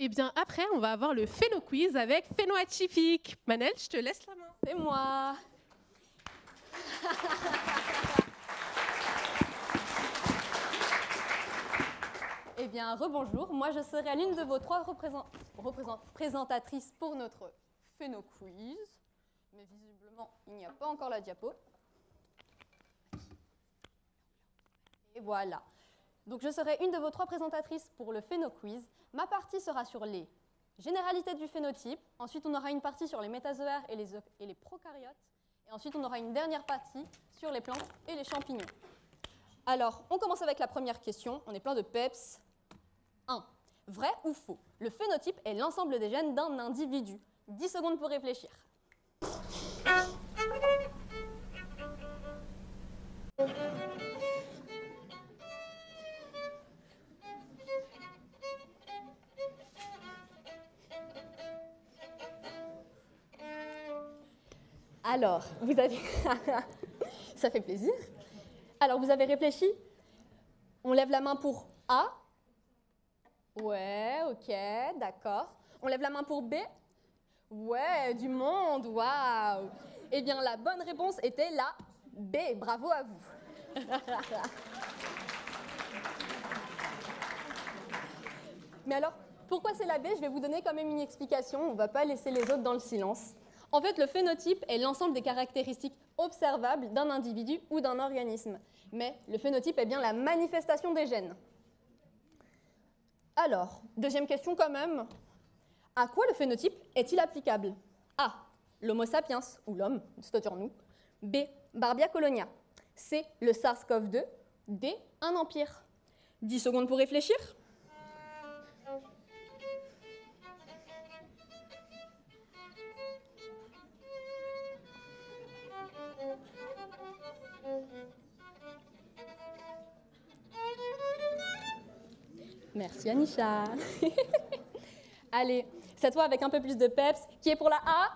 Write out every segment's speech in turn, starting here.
Et bien après, on va avoir le phéno-quiz avec phéno-atypique. Manel, je te laisse la main. C'est moi. Eh bien, rebonjour. Moi, je serai l'une de vos 3 présentatrices pour notre phéno-quiz. Mais visiblement, il n'y a pas encore la diapo. Et voilà. Donc, je serai une de vos 3 présentatrices pour le phéno-quiz. Ma partie sera sur les généralités du phénotype. Ensuite, on aura une partie sur les métazoaires et les prokaryotes. Et ensuite, on aura une dernière partie sur les plantes et les champignons. Alors, on commence avec la première question. On est plein de peps. 1. Vrai ou faux? Le phénotype est l'ensemble des gènes d'un individu. 10 secondes pour réfléchir. Alors, vous avez... Ça fait plaisir. Alors, vous avez réfléchi? On lève la main pour A. Ouais, ok, d'accord. On lève la main pour B. Ouais, du monde, waouh. Eh bien, la bonne réponse était la B. Bravo à vous. Mais alors, pourquoi c'est la B? Je vais vous donner quand même une explication. On ne va pas laisser les autres dans le silence. En fait, le phénotype est l'ensemble des caractéristiques observables d'un individu ou d'un organisme. Mais le phénotype est bien la manifestation des gènes. Alors, deuxième question quand même. À quoi le phénotype est-il applicable? A. L'Homo sapiens, ou l'homme, c'est-à-dire nous. B. Barbia colonia. C. Le SARS-CoV-2. D. Un empire. 10 secondes pour réfléchir. Merci Anisha. Allez, cette fois avec un peu plus de peps. Qui est pour la A?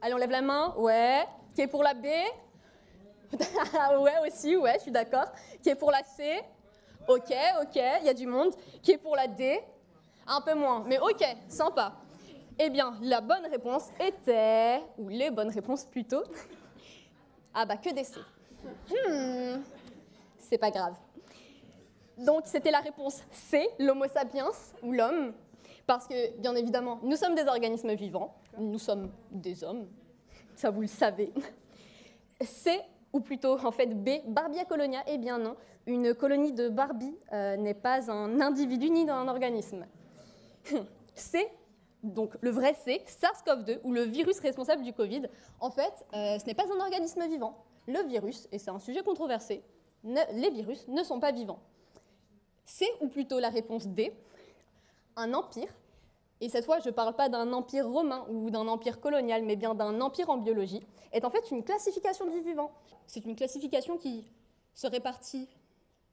Allez, on lève la main. Ouais. Qui est pour la B? Ouais aussi, ouais, je suis d'accord. Qui est pour la C? Ok, il y a du monde. Qui est pour la D? Un peu moins, mais ok, sympa. Eh bien, la bonne réponse était, ou les bonnes réponses plutôt, ah bah que des C. C'est pas grave. Donc, c'était la réponse C, l'Homo sapiens, ou l'homme, parce que, bien évidemment, nous sommes des organismes vivants, nous sommes des hommes, ça vous le savez. C, ou plutôt, en fait, B, Barbia colonia, eh bien non, une colonie de Barbie n'est pas un individu ni un organisme. C, donc le vrai C, SARS-CoV-2, ou le virus responsable du Covid, en fait, ce n'est pas un organisme vivant. Le virus, et c'est un sujet controversé, les virus ne sont pas vivants. C, ou plutôt la réponse D, un empire, et cette fois je ne parle pas d'un empire romain ou d'un empire colonial, mais bien d'un empire en biologie, est en fait une classification du vivant. C'est une classification qui se répartit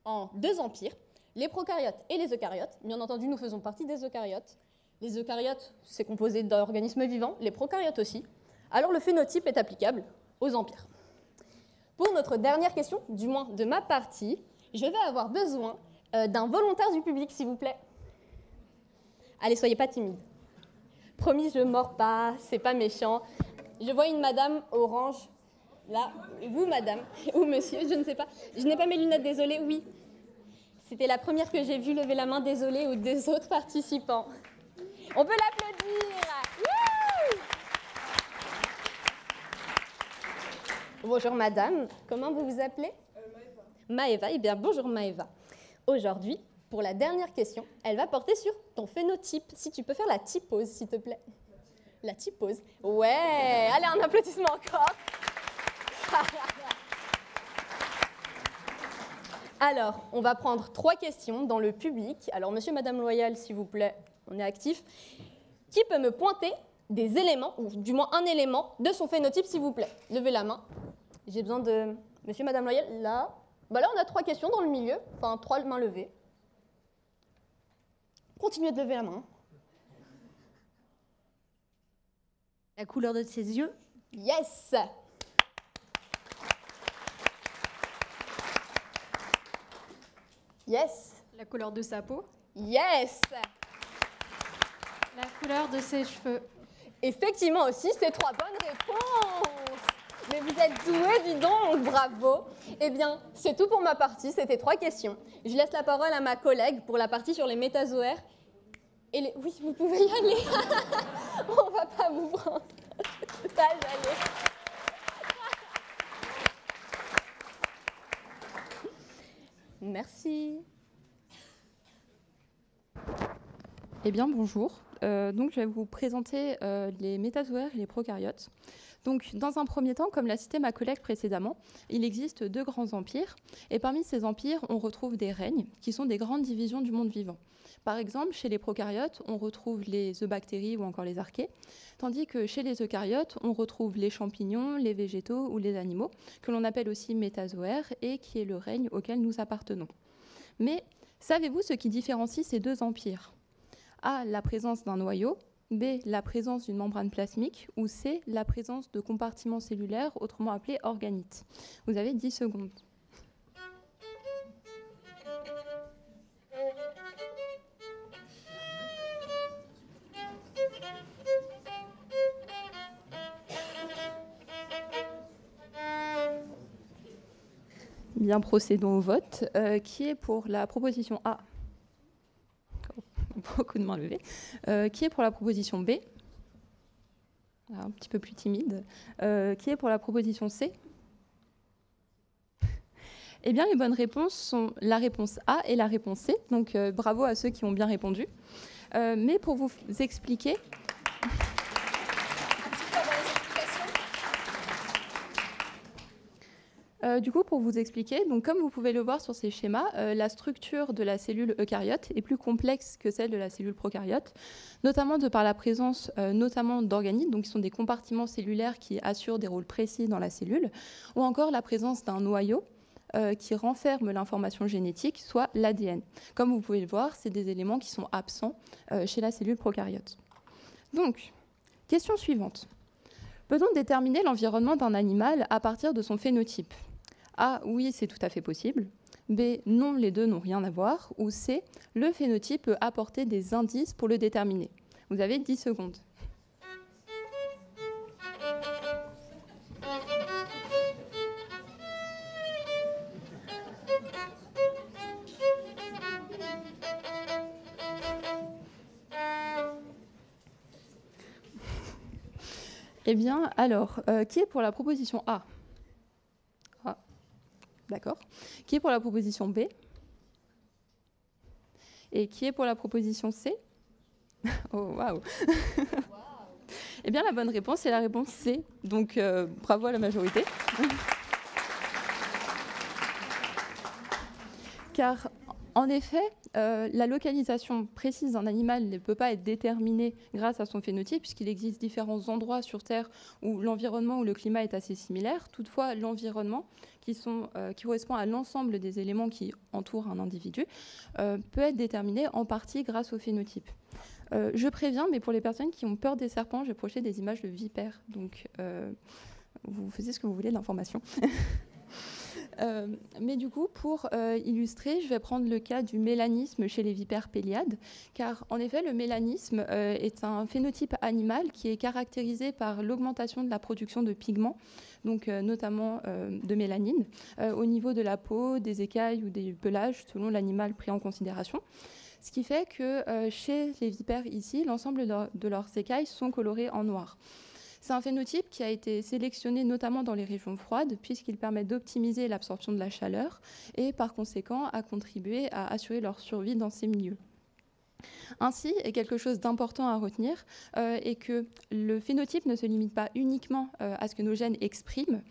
en 2 empires, les prokaryotes et les eucaryotes. Bien entendu, nous faisons partie des eucaryotes. Les eucaryotes, c'est composé d'organismes vivants, les prokaryotes aussi. Alors le phénotype est applicable aux empires. Pour notre dernière question, du moins de ma partie, je vais avoir besoin d'un volontaire du public, s'il vous plaît. Allez, soyez pas timide. Promis, je mords pas, c'est pas méchant. Je vois une madame orange, là. Vous, madame, ou monsieur, je ne sais pas. Je n'ai pas mes lunettes, désolée, oui. C'était la première que j'ai vue lever la main, désolée, ou des autres participants. On peut l'applaudir. Bonjour, madame. Comment vous vous appelez? Maëva. Eh bien, bonjour, Maëva. Aujourd'hui, pour la dernière question, elle va porter sur ton phénotype. Si tu peux faire la typose, s'il te plaît. La typose. Ouais. Allez, un applaudissement encore. Alors, on va prendre 3 questions dans le public. Alors, monsieur, madame Loyal, s'il vous plaît, on est actif. Qui peut me pointer des éléments, ou du moins un élément, de son phénotype, s'il vous plaît? Levez la main. J'ai besoin de monsieur, madame Loyal, là. Bah là, on a 3 questions dans le milieu, enfin 3 mains levées. Continuez de lever la main. La couleur de ses yeux? Yes! Yes! La couleur de sa peau? Yes! Couleur de ses cheveux. Effectivement aussi, c'est 3 bonnes réponses. Mais vous êtes doués, dis donc, bravo. Eh bien, c'est tout pour ma partie, c'était 3 questions. Je laisse la parole à ma collègue pour la partie sur les métazoaires. Oui, vous pouvez y aller. On va pas vous prendre. Ça, j'allais. Merci. Eh bien, bonjour. Donc, je vais vous présenter les métazoaires et les prokaryotes. Donc, dans un premier temps, comme l'a cité ma collègue précédemment, il existe 2 grands empires. Et parmi ces empires, on retrouve des règnes, qui sont des grandes divisions du monde vivant. Par exemple, chez les prokaryotes, on retrouve les eubactéries ou encore les archées, tandis que chez les eucaryotes, on retrouve les champignons, les végétaux ou les animaux, que l'on appelle aussi métazoaires, et qui est le règne auquel nous appartenons. Mais savez-vous ce qui différencie ces 2 empires ? A, la présence d'un noyau, B, la présence d'une membrane plasmique, ou C, la présence de compartiments cellulaires, autrement appelés organites. Vous avez 10 secondes. Bien, procédons au vote. Qui est pour la proposition A ? Beaucoup de mains levées. Qui est pour la proposition B ? Un petit peu plus timide. Qui est pour la proposition C ? Eh bien, les bonnes réponses sont la réponse A et la réponse C. Donc, bravo à ceux qui ont bien répondu. Mais pour vous expliquer... Du coup, pour vous expliquer, donc comme vous pouvez le voir sur ces schémas, la structure de la cellule eucaryote est plus complexe que celle de la cellule prokaryote, notamment de par la présence notamment d'organites, donc qui sont des compartiments cellulaires qui assurent des rôles précis dans la cellule, ou encore la présence d'un noyau qui renferme l'information génétique, soit l'ADN. Comme vous pouvez le voir, c'est des éléments qui sont absents chez la cellule prokaryote. Donc, question suivante. Peut-on déterminer l'environnement d'un animal à partir de son phénotype ? A, oui, c'est tout à fait possible. B, non, les deux n'ont rien à voir. Ou C, le phénotype peut apporter des indices pour le déterminer. Vous avez 10 secondes. Eh bien, alors, qui est pour la proposition A ? A. D'accord. Qui est pour la proposition B ? Et qui est pour la proposition C ? Oh, waouh. Eh bien, la bonne réponse, c'est la réponse C. Donc, bravo à la majorité. Car, en effet, la localisation précise d'un animal ne peut pas être déterminée grâce à son phénotype, puisqu'il existe différents endroits sur Terre où l'environnement ou le climat est assez similaire. Toutefois, l'environnement, qui correspond à l'ensemble des éléments qui entourent un individu, peut être déterminé en partie grâce au phénotype. Je préviens, mais pour les personnes qui ont peur des serpents, j'ai projeté des images de vipères. Donc, vous faisiez ce que vous voulez de l'information. Mais du coup, pour illustrer, je vais prendre le cas du mélanisme chez les vipères péliades, car en effet, le mélanisme est un phénotype animal qui est caractérisé par l'augmentation de la production de pigments, donc notamment de mélanine, au niveau de la peau, des écailles ou des pelages, selon l'animal pris en considération. Ce qui fait que chez les vipères ici, l'ensemble de leurs écailles sont colorées en noir. C'est un phénotype qui a été sélectionné notamment dans les régions froides, puisqu'il permet d'optimiser l'absorption de la chaleur et par conséquent à contribuer à assurer leur survie dans ces milieux. Ainsi, et quelque chose d'important à retenir, est que le phénotype ne se limite pas uniquement à ce que nos gènes expriment,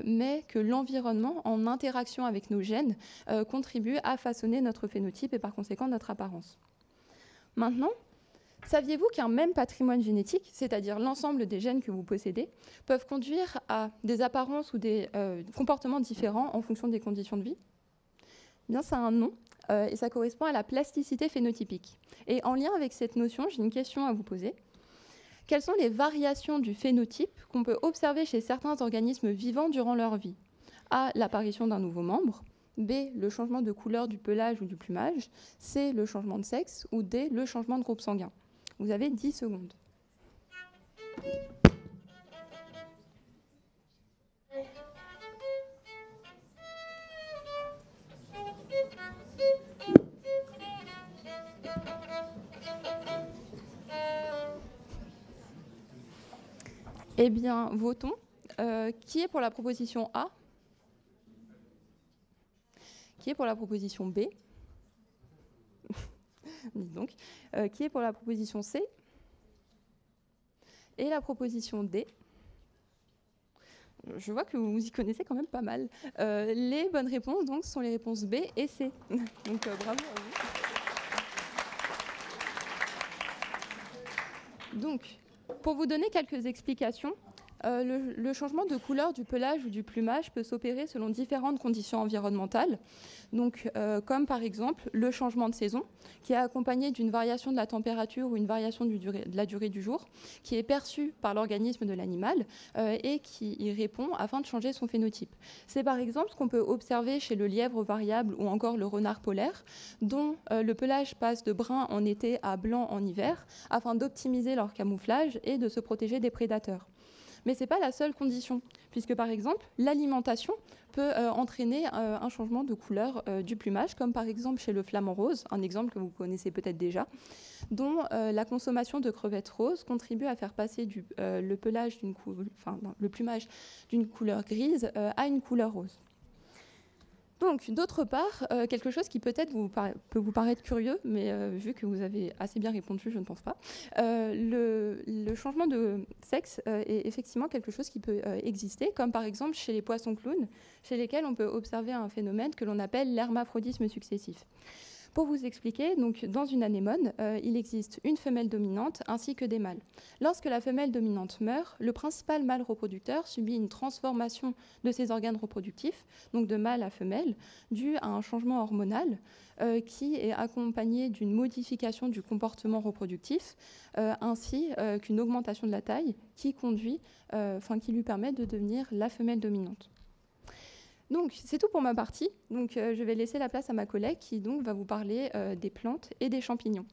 mais que l'environnement, en interaction avec nos gènes, contribue à façonner notre phénotype et par conséquent notre apparence. Maintenant, saviez-vous qu'un même patrimoine génétique, c'est-à-dire l'ensemble des gènes que vous possédez, peuvent conduire à des apparences ou des comportements différents en fonction des conditions de vie ? Eh bien, ça a un nom et ça correspond à la plasticité phénotypique. Et en lien avec cette notion, j'ai une question à vous poser. Quelles sont les variations du phénotype qu'on peut observer chez certains organismes vivants durant leur vie ? A, l'apparition d'un nouveau membre. B, le changement de couleur du pelage ou du plumage. C, le changement de sexe. Ou D, le changement de groupe sanguin. Vous avez 10 secondes. Eh bien, votons. Qui est pour la proposition A? Qui est pour la proposition B? Dites donc. Qui est pour la proposition C? Et la proposition D? Je vois que vous y connaissez quand même pas mal. Les bonnes réponses donc, sont les réponses B et C. Donc bravo à vous. Donc, pour vous donner quelques explications, le changement de couleur du pelage ou du plumage peut s'opérer selon différentes conditions environnementales, donc, comme par exemple le changement de saison, qui est accompagné d'une variation de la température ou une variation de la durée du jour, qui est perçue par l'organisme de l'animal et qui y répond afin de changer son phénotype. C'est par exemple ce qu'on peut observer chez le lièvre variable ou encore le renard polaire, dont le pelage passe de brun en été à blanc en hiver, afin d'optimiser leur camouflage et de se protéger des prédateurs. Mais ce n'est pas la seule condition, puisque par exemple, l'alimentation peut entraîner un changement de couleur du plumage, comme par exemple chez le flamant rose, un exemple que vous connaissez peut-être déjà, dont la consommation de crevettes roses contribue à faire passer le plumage d'une couleur grise à une couleur rose. Donc, d'autre part, quelque chose qui peut-être peut vous paraître curieux, mais vu que vous avez assez bien répondu, je ne pense pas, le changement de sexe est effectivement quelque chose qui peut exister, comme par exemple chez les poissons clowns, chez lesquels on peut observer un phénomène que l'on appelle l'hermaphrodisme successif. Pour vous expliquer, donc, dans une anémone, il existe une femelle dominante ainsi que des mâles. Lorsque la femelle dominante meurt, le principal mâle reproducteur subit une transformation de ses organes reproductifs, donc de mâle à femelle, due à un changement hormonal qui est accompagné d'une modification du comportement reproductif, ainsi qu'une augmentation de la taille qui lui permet de devenir la femelle dominante. Donc, c'est tout pour ma partie. Donc, je vais laisser la place à ma collègue qui donc, va vous parler des plantes et des champignons.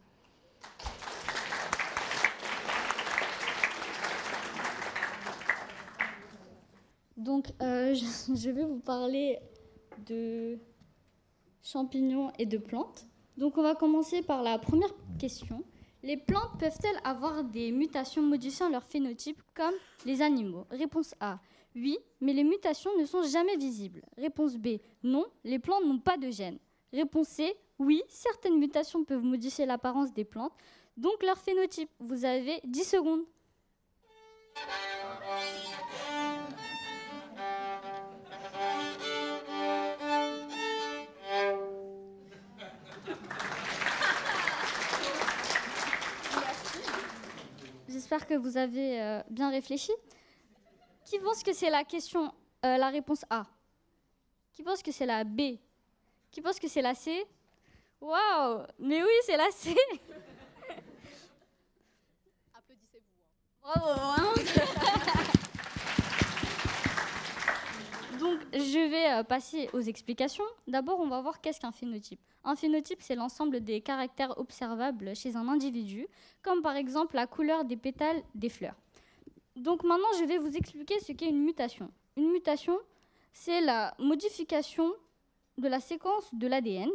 Donc, je vais vous parler de champignons et de plantes. Donc, on va commencer par la première question. Les plantes peuvent-elles avoir des mutations modifiant leur phénotype comme les animaux? Réponse A. Oui, mais les mutations ne sont jamais visibles. Réponse B. Non, les plantes n'ont pas de gènes. Réponse C. Oui, certaines mutations peuvent modifier l'apparence des plantes, donc leur phénotype. Vous avez 10 secondes. J'espère que vous avez bien réfléchi. Qui pense que c'est la réponse A? Qui pense que c'est la B? Qui pense que c'est la C? Waouh! Mais oui, c'est la C! Applaudissez-vous. Bravo! Hein. Donc, je vais passer aux explications. D'abord, on va voir qu'est-ce qu'un phénotype. Un phénotype, c'est l'ensemble des caractères observables chez un individu, comme par exemple la couleur des pétales des fleurs. Donc maintenant, je vais vous expliquer ce qu'est une mutation. Une mutation, c'est la modification de la séquence de l'ADN.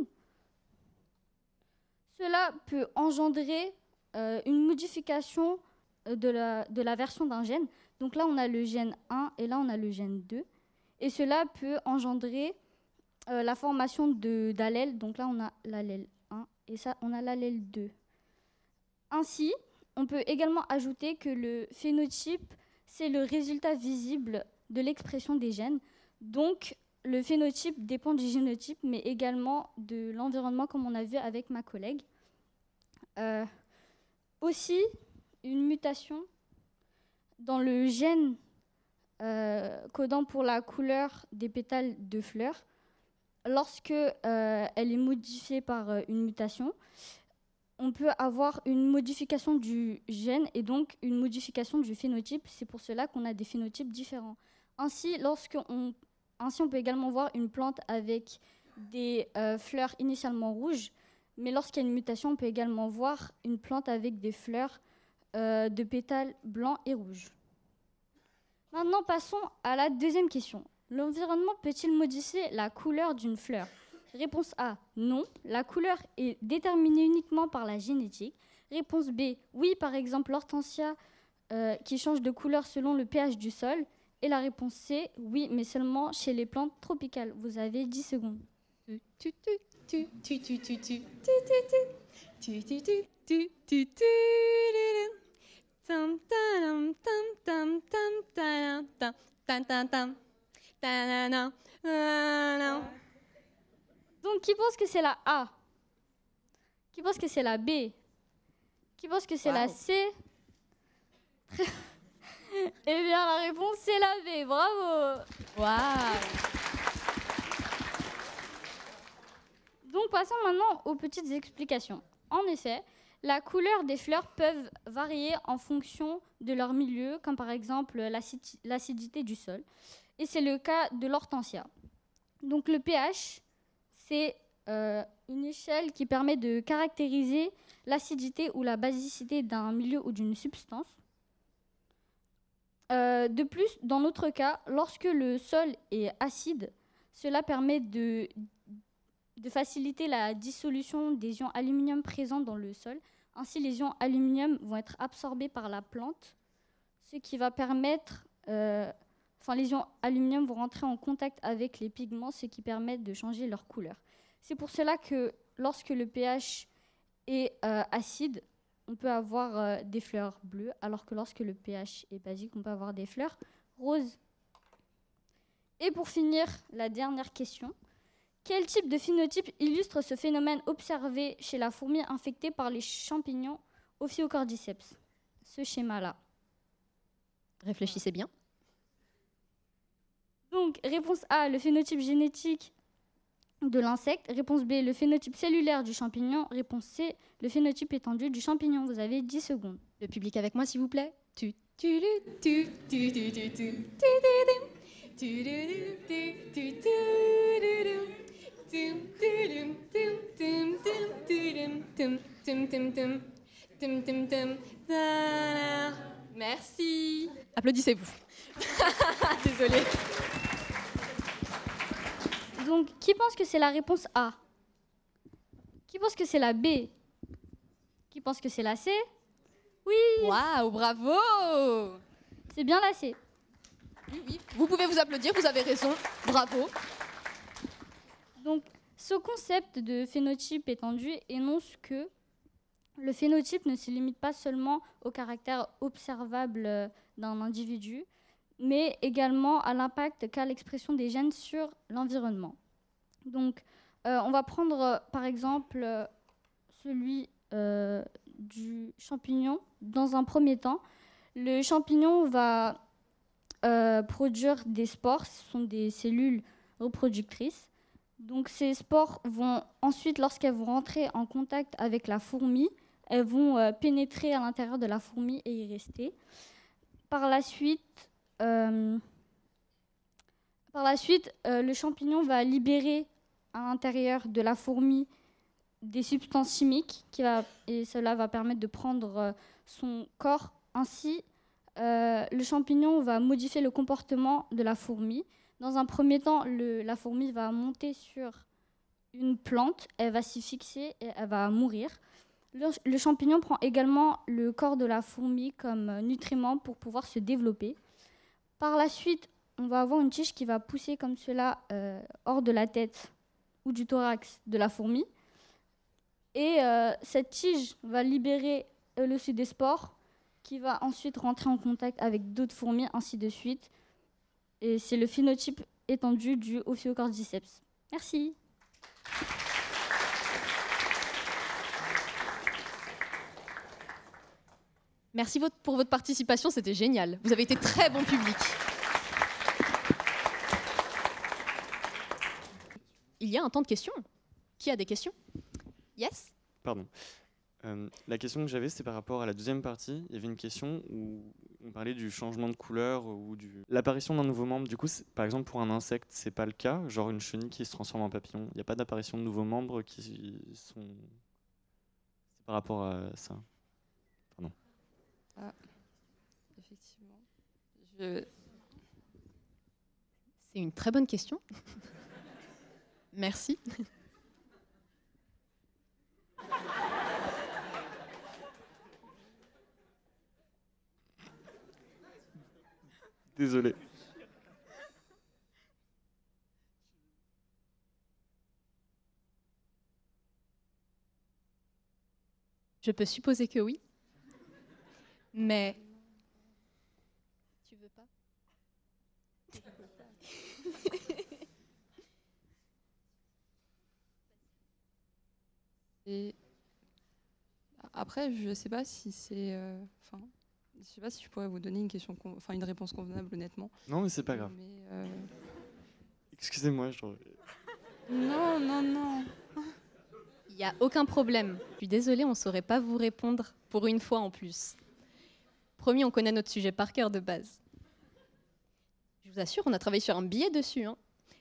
Cela peut engendrer une modification de la version d'un gène. Donc là, on a le gène 1 et là, on a le gène 2. Et cela peut engendrer la formation d'allèles. Donc là, on a l'allèle 1 et ça, on a l'allèle 2. Ainsi, on peut également ajouter que le phénotype, c'est le résultat visible de l'expression des gènes. Donc, le phénotype dépend du génotype, mais également de l'environnement, comme on a vu avec ma collègue. Aussi, une mutation dans le gène codant pour la couleur des pétales de fleurs, lorsque elle est modifiée par une mutation, on peut avoir une modification du gène et donc une modification du phénotype. C'est pour cela qu'on a des phénotypes différents. Ainsi, on peut également voir une plante avec des fleurs initialement rouges, Mais lorsqu'il y a une mutation, on peut également voir une plante avec des fleurs de pétales blancs et rouges. Maintenant, passons à la deuxième question. L'environnement peut-il modifier la couleur d'une fleur? Réponse A, non. La couleur est déterminée uniquement par la génétique. Réponse B, oui, par exemple l'hortensia qui change de couleur selon le pH du sol. Et la réponse C, oui, mais seulement chez les plantes tropicales. Vous avez 10 secondes. Donc, qui pense que c'est la A? Qui pense que c'est la B? Qui pense que c'est la C? Eh bien, la réponse, c'est la B. Bravo! Waouh. Donc, passons maintenant aux petites explications. En effet, la couleur des fleurs peuvent varier en fonction de leur milieu, comme par exemple l'acidité du sol. Et c'est le cas de l'hortensia. Donc, le pH, c'est une échelle qui permet de caractériser l'acidité ou la basicité d'un milieu ou d'une substance. De plus, dans notre cas, lorsque le sol est acide, cela permet de faciliter la dissolution des ions aluminium présents dans le sol. Ainsi, les ions aluminium vont être absorbés par la plante, ce qui va permettre... les ions aluminium vont rentrer en contact avec les pigments, ce qui permet de changer leur couleur. C'est pour cela que lorsque le pH est acide, on peut avoir des fleurs bleues, alors que lorsque le pH est basique, on peut avoir des fleurs roses. Et pour finir, la dernière question. Quel type de phénotype illustre ce phénomène observé chez la fourmi infectée par les champignons Ophiocordyceps? Ce schéma-là. Réfléchissez bien. Donc, réponse A, le phénotype génétique de l'insecte. Réponse B, le phénotype cellulaire du champignon. Réponse C, le phénotype étendu du champignon. Vous avez 10 secondes. Le public avec moi, s'il vous plaît. Merci. Applaudissez-vous. Désolée. Donc, qui pense que c'est la réponse A? Qui pense que c'est la B? Qui pense que c'est la C? Oui, Waouh, bravo. c'est bien la C. Oui. Vous pouvez vous applaudir, vous avez raison. Bravo. Donc, ce concept de phénotype étendu énonce que le phénotype ne se limite pas seulement au caractère observable d'un individu, mais également à l'impact qu'a l'expression des gènes sur l'environnement. Donc, on va prendre par exemple celui du champignon. Dans un premier temps, le champignon va produire des spores, ce sont des cellules reproductrices. Donc, ces spores vont ensuite, lorsqu'elles vont rentrer en contact avec la fourmi, elles vont pénétrer à l'intérieur de la fourmi et y rester. Par la suite, le champignon va libérer à l'intérieur de la fourmi des substances chimiques et cela va permettre de prendre son corps. Ainsi, le champignon va modifier le comportement de la fourmi. Dans un premier temps, la fourmi va monter sur une plante, elle va s'y fixer et elle va mourir. Le champignon prend également le corps de la fourmi comme nutriment pour pouvoir se développer. Par la suite, on va avoir une tige qui va pousser comme cela hors de la tête ou du thorax de la fourmi. Et cette tige va libérer elle aussi des spores qui va ensuite rentrer en contact avec d'autres fourmis, ainsi de suite. Et c'est le phénotype étendu du Ophiocordyceps. Merci. Merci pour votre participation, c'était génial. Vous avez été très bon public. Il y a un temps de questions. Qui a des questions? Yes? Pardon. La question que j'avais, c'était par rapport à la deuxième partie. Il y avait une question où on parlait du changement de couleur ou l'apparition d'un nouveau membre. Du coup, par exemple, pour un insecte, c'est pas le cas. Genre une chenille qui se transforme en papillon. Il n'y a pas d'apparition de nouveaux membres qui sont C'est par rapport à ça. Pardon. Effectivement. Je- C'est une très bonne question. Merci. Désolé. Je peux supposer que oui. Mais... Tu veux pas? Et après, je sais pas si c'est. Enfin, je sais pas si je pourrais vous donner une réponse convenable, honnêtement. Non, mais c'est pas grave. Mais, Excusez-moi, non, non, non. Il n'y a aucun problème. Je suis désolée, on ne saurait pas vous répondre pour une fois en plus. Promis, on connaît notre sujet par cœur de base. Je vous assure, on a travaillé sur un billet dessus. Hein.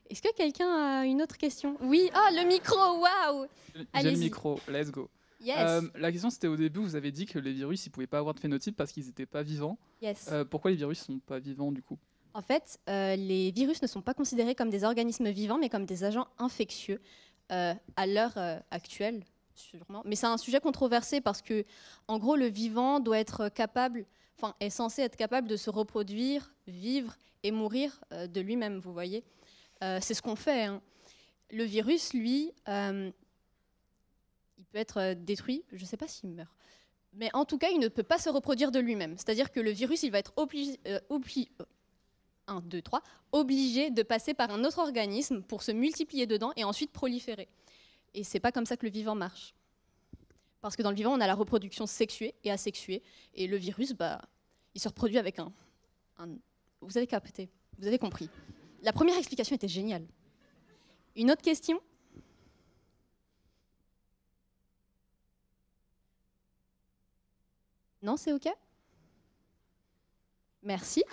Est-ce que quelqu'un a une autre question? Oui, le micro, waouh! J'ai le Allez-y. micro, let's go. Yes, La question c'était au début, vous avez dit que les virus ils pouvaient pas avoir de phénotype parce qu'ils n'étaient pas vivants. yes. Pourquoi les virus sont pas vivants du coup? En fait, les virus ne sont pas considérés comme des organismes vivants, mais comme des agents infectieux à l'heure actuelle, sûrement. Mais c'est un sujet controversé parce que, en gros, le vivant doit être capable, enfin, est censé être capable de se reproduire, vivre et mourir de lui-même. Vous voyez, c'est ce qu'on fait. Hein. Le virus, lui, il peut être détruit. Je ne sais pas s'il meurt. Mais en tout cas, il ne peut pas se reproduire de lui-même. C'est-à-dire que le virus, il va être obligé de passer par un autre organisme pour se multiplier dedans et ensuite proliférer. Et c'est pas comme ça que le vivant marche. Parce que dans le vivant, on a la reproduction sexuée et asexuée. Et le virus, il se reproduit avec un... Vous avez capté, vous avez compris. La première explication était géniale. Une autre question? Non, c'est OK? Merci.